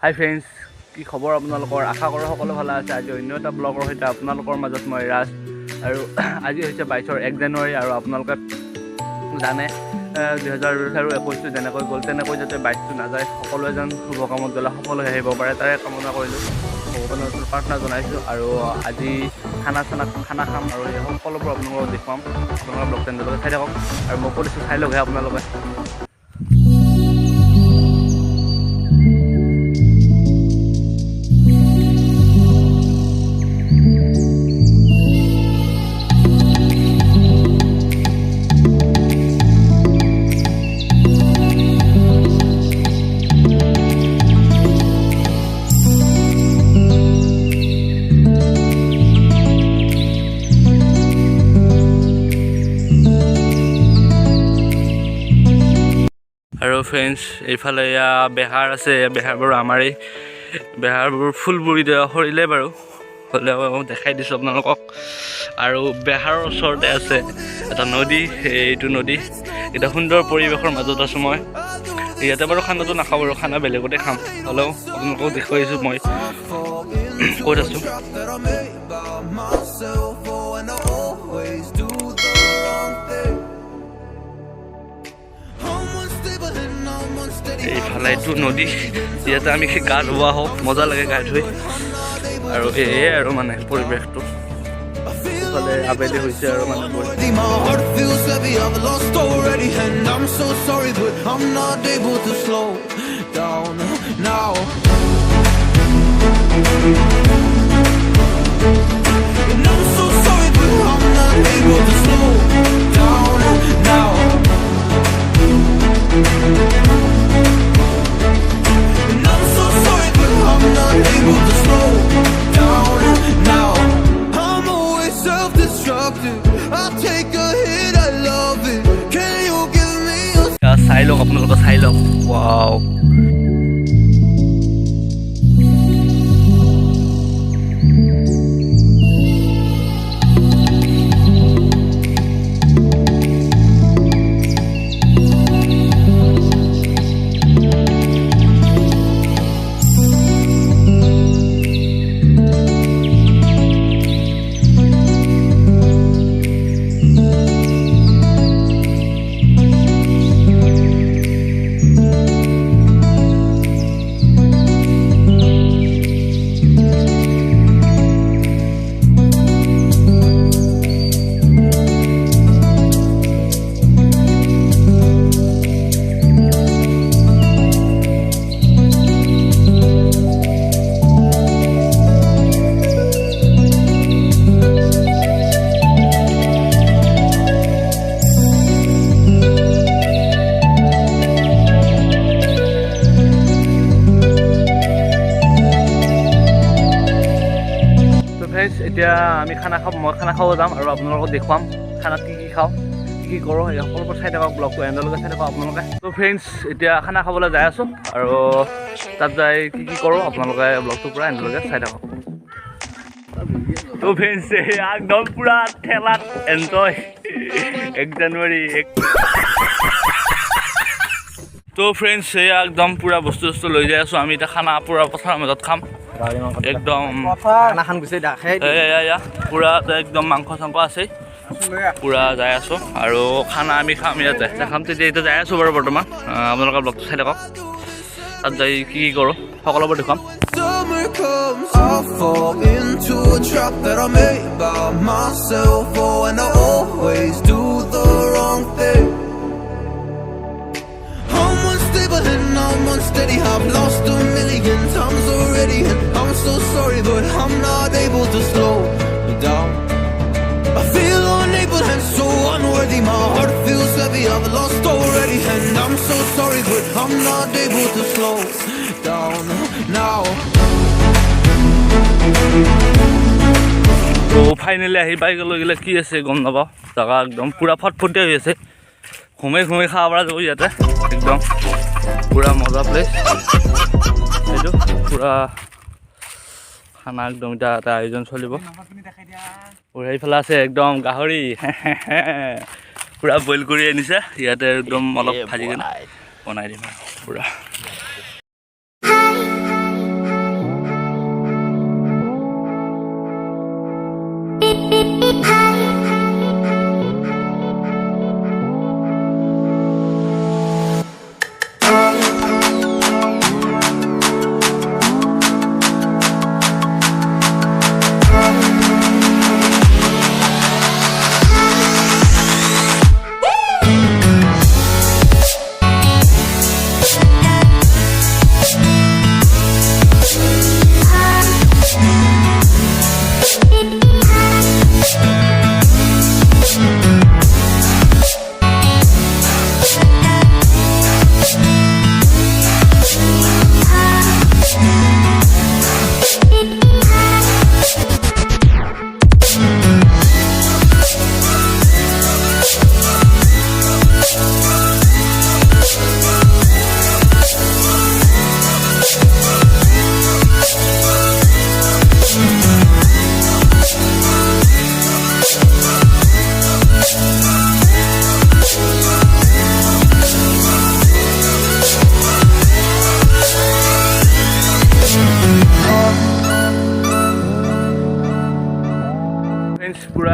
হাই friends, কি খবৰ আপোনালোকৰ? আশা কৰোঁ সকলো ভালে আছে। আজি অন্য এটা ব্লগৰ সৈতে আপোনালোকৰ মাজত মই ৰাজ। আৰু আজি হৈছে 22 জানুৱাৰী আৰু আপোনালোকে জানে 2021 যেনেকৈ গ'ল তেনেকৈ যাতে 22টো নাযায়, সকলোৱে যেন শুভ কামত গ'লে সফল হৈ আহিব পাৰে তাৰে কামনা কৰিলোঁ, ভগৱানৰ ওচৰত প্ৰাৰ্থনা জনাইছোঁ। আৰু আজি খানা খাম আৰু এই সকলোবোৰ আপোনালোকক দেখুৱাম। আপোনালোকৰ ব্লগ চেনেললৈ চাই থাকক আৰু মই কৰিছোঁ চাই লওকহে আপোনালোকে। আৰু ফ্ৰেণ্ডছ, এইফালে এয়া বেহাৰ আছে। বেহাৰবোৰ আমাৰেই, বেহাৰবোৰ ফুলবোৰ এতিয়া সৰিলে বাৰু, হ'লেও দেখাই দিছোঁ আপোনালোকক। আৰু বেহাৰৰ ওচৰতে আছে এটা নদী, এইটো নদী। এটা সুন্দৰ পৰিৱেশৰ মাজত আছোঁ মই। ইয়াতে বাৰু খানাটো নাখাওঁ বাৰু, খানা বেলেগতে খাম, হ'লেও আপোনালোকক দেখুৱাইছোঁ মই ক'ত আছোঁ। এইফালে এইটো নদী, ইয়াতে আমি গা ধোৱা হওক, মজা লাগে গা ধুই। আৰু এয়ে আৰু মানে পৰিৱেশটো ইফালে আবেলি হৈছে আৰু মানে চাই লওক, আপোনালোকে চাই লওক। ৱাও, এতিয়া আমি মই খানা খাব যাম আৰু আপোনালোকক দেখুৱাম খানাত কি খাওঁ, কি কৰোঁ, এই সকলোবোৰ চাই থাকক। ব্লগটো এণ্ডলৈকে চাই থাকক আপোনালোকে। তো ফ্ৰেণ্ডছ, এতিয়া খানা খাবলৈ যাই আছোঁ আৰু তাত যাই কি কৰোঁ আপোনালোকে ব্লগটো পূৰা এণ্ডলৈকে চাই থাকক। তো ফ্ৰেণ্ডছ, একদম পূৰা ঠেলাত এনজয় 1 জানুৱাৰী। তো ফ্ৰেণ্ডছ, একদম পূৰা বস্তু লৈ যাই আছোঁ আমি। এতিয়া খানা পূৰা পথাৰৰ মাজত খাম, একদম পূৰা একদম মাংস চাংস আছে, পূৰা যাই আছোঁ আৰু খানা আমি খাম ইয়াতে দেখাম। তেতিয়া এতিয়া যাই আছোঁ বাৰু বৰ্তমান, আপোনালোকে ব্লগটো চাই থাকক। তাত যাই কি কৰোঁ সকলোবোৰ দেখুৱাম। I'm unsteady, I've lost a million times already, and I'm so sorry, but I'm not able to slow down. I feel unable and so unworthy, my heart feels heavy, I've lost already, and I'm so sorry, but I'm not able to slow down now. তো finally আহি পাই গ'লো। এইগিলা কি আছে গম নাপাওঁ, জেগা একদম পূৰা ফটফটীয়া হৈ আছে, ঘুমাই খাব পৰা যাব ইয়াতে। একদম পূৰা মজা প্লেচ এইটো, পূৰা খানা একদম এতিয়া এটা আয়োজন চলিব। পূৰা এইফালে আছে একদম গাহৰি পূৰা বইল কৰি আনিছে, ইয়াতে একদম অলপ ভাজি কিনে বনাই দিম আৰু পূৰা।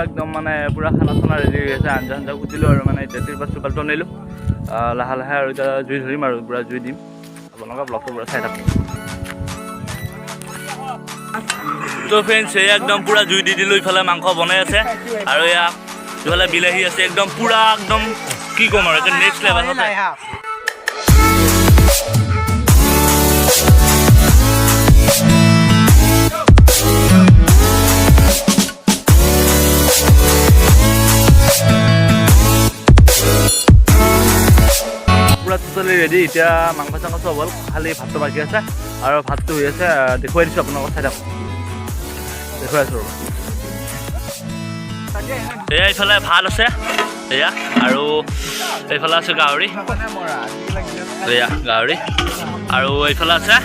একদম মানে পূৰা খানা চানা ৰেডি হৈ আছে আঞ্জা চাঞ্জা কুটিলোঁ আৰু মানে এতিয়া ত্ৰিপালটো আনিলোঁ লাহে লাহে আৰু এতিয়া জুই ধৰিম আৰু পূৰা জুই দিম আপোনালোকে ব্লগটো পূৰা চাই থাকক তো ফ্ৰেণ্ডছ এই একদম পূৰা জুই দি দিলোঁ ইফালে মাংস বনাই আছে আৰু এয়া ইফালে বিলাহী আছে একদম পূৰা একদম কি ক'ম আৰু এতিয়া নেক্সট লেভেল আছে পুৰা টোটেলি ৰেডি এতিয়া মাংস চাংস চব হ'ল খালি ভাতটো বাকী আছে আৰু ভাতটো হৈ আছে দেখুৱাই দিছোঁ আপোনালোকক চাই থাকক দেখুৱাই আছোঁ ৰ'ব এয়া এইফালে ভাত আছে এয়া আৰু এইফালে আছে গাহৰি এয়া গাহৰি আৰু এইফালে আছে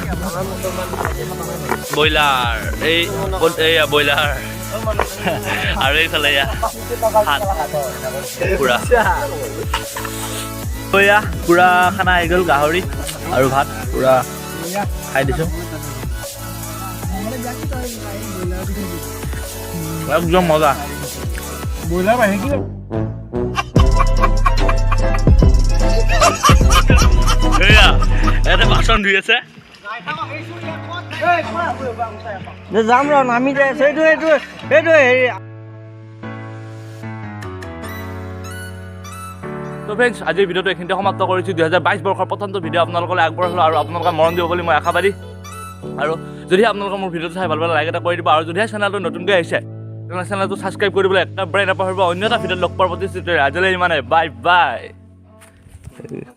ব্ৰইলাৰ এইয়া ব্ৰইলাৰ আৰু এইফালে এয়া ভাত পূৰা এয়া পূৰা খানা আহি গ'ল গাহৰি আৰু ভাত পূৰা খাই দিছোঁ একদম মজা ব্ৰইলাৰ বাঢ়ি কি এয়া ইয়াতে বাচন ধুই আছে যাম ৰ নামি যায় সেইটো হেৰি তো ফ্ৰেণ্ডছ আজিৰ ভিডিঅ'টো এইখিনিতে সমাপ্ত কৰিছোঁ 2022 বৰ্ষৰ প্ৰথমটো ভিডিঅ' আপোনালোকলৈ আগবঢ়ালোঁ আৰু আপোনালোকে মৰম দিব বুলি মই আশাবাদী আৰু যদি আপোনালোকে মোৰ ভিডিঅ'টো চাই ভাল পালে লাইক এটা কৰি দিব আৰু যদিহে চেনেলটো নতুনকৈ আহিছে তেনেহ'লে চেনেলটো ছাবস্ক্ৰাইব কৰিবলৈ একেবাৰে নাপাহৰিব অন্য এটা ভিডিঅ'ত লগ পোৱাৰ প্ৰতিশ্ৰুতিৰে আজিলৈ ইমানে বাই বাই